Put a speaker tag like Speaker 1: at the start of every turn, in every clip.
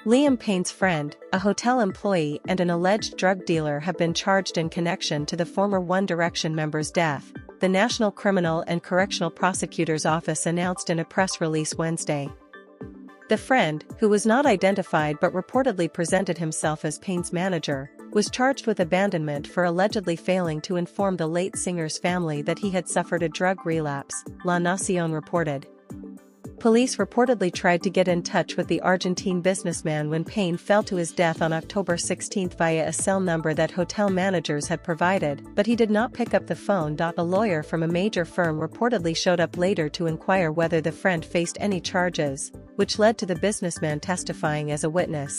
Speaker 1: Liam Payne's friend, a hotel employee and an alleged drug dealer have been charged in connection to the former One Direction member's death, the National Criminal and Correctional Prosecutor's Office announced in a press release Wednesday. The friend, who was not identified but reportedly presented himself as Payne's manager, was charged with abandonment for allegedly failing to inform the late singer's family that he had suffered a drug relapse, La Nación reported. Police reportedly tried to get in touch with the Argentine businessman when Payne fell to his death on October 16 via a cell number that hotel managers had provided, but he did not pick up the phone. A lawyer from a major firm reportedly showed up later to inquire whether the friend faced any charges, which led to the businessman testifying as a witness.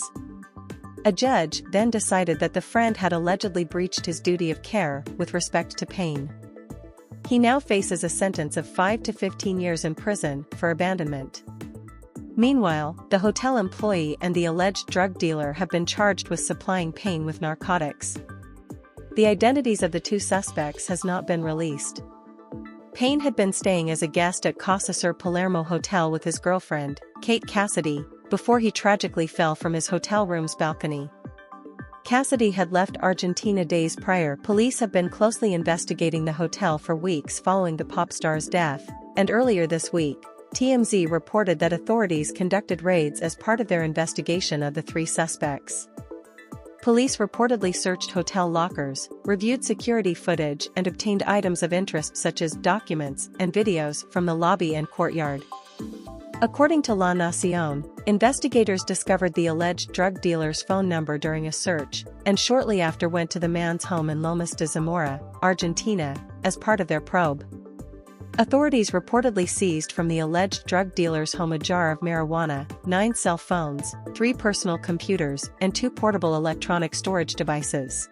Speaker 1: A judge then decided that the friend had allegedly breached his duty of care with respect to Payne. He now faces a sentence of 5 to 15 years in prison for abandonment. Meanwhile, the hotel employee and the alleged drug dealer have been charged with supplying Payne with narcotics. The identities of the two suspects has not been released. Payne had been staying as a guest at Casa Sur Palermo Hotel with his girlfriend, Kate Cassidy, before he tragically fell from his hotel room's balcony. Cassidy had left Argentina days prior. Police have been closely investigating the hotel for weeks following the pop star's death, and earlier this week, TMZ reported that authorities conducted raids as part of their investigation of the three suspects. Police reportedly searched hotel lockers, reviewed security footage and obtained items of interest such as documents and videos from the lobby and courtyard. According to La Nación, investigators discovered the alleged drug dealer's phone number during a search, and shortly after went to the man's home in Lomas de Zamora, Argentina, as part of their probe. Authorities reportedly seized from the alleged drug dealer's home a jar of marijuana, 9 cell phones, 3 personal computers, and 2 portable electronic storage devices.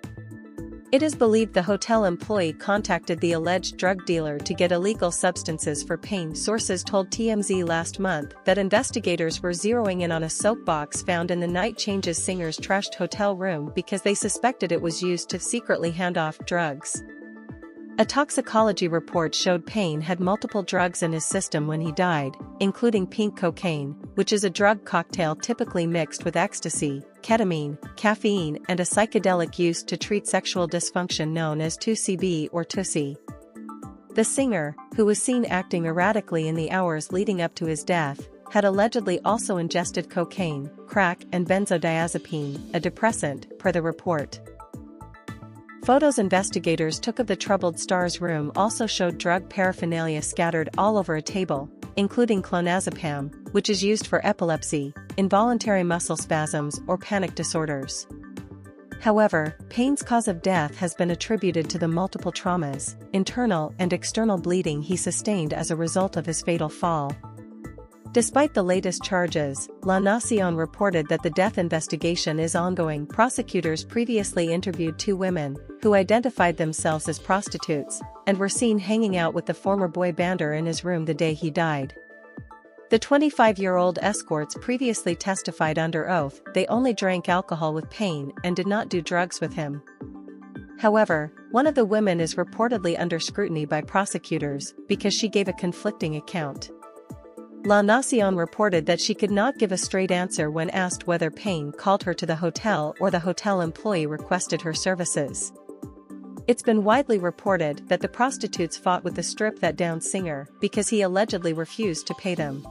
Speaker 1: It is believed the hotel employee contacted the alleged drug dealer to get illegal substances for Payne. Sources told TMZ last month that investigators were zeroing in on a soapbox found in the Night Changes singer's trashed hotel room because they suspected it was used to secretly hand off drugs. A toxicology report showed Payne had multiple drugs in his system when he died, including pink cocaine, which is a drug cocktail typically mixed with ecstasy, ketamine, caffeine and a psychedelic used to treat sexual dysfunction known as 2CB or TUSI. The singer, who was seen acting erratically in the hours leading up to his death, had allegedly also ingested cocaine, crack and benzodiazepine, a depressant, per the report. Photos investigators took of the troubled star's room also showed drug paraphernalia scattered all over a table, including clonazepam, which is used for epilepsy, involuntary muscle spasms or panic disorders. However, Payne's cause of death has been attributed to the multiple traumas, internal and external bleeding he sustained as a result of his fatal fall. Despite the latest charges, La Nación reported that the death investigation is ongoing. Prosecutors previously interviewed 2 women, who identified themselves as prostitutes, and were seen hanging out with the former boy bander in his room the day he died. The 25-year-old escorts previously testified under oath they only drank alcohol with Payne and did not do drugs with him. However, one of the women is reportedly under scrutiny by prosecutors because she gave a conflicting account. La Nación reported that she could not give a straight answer when asked whether Payne called her to the hotel or the hotel employee requested her services. It's been widely reported that the prostitutes fought with the strip-that-down singer because he allegedly refused to pay them.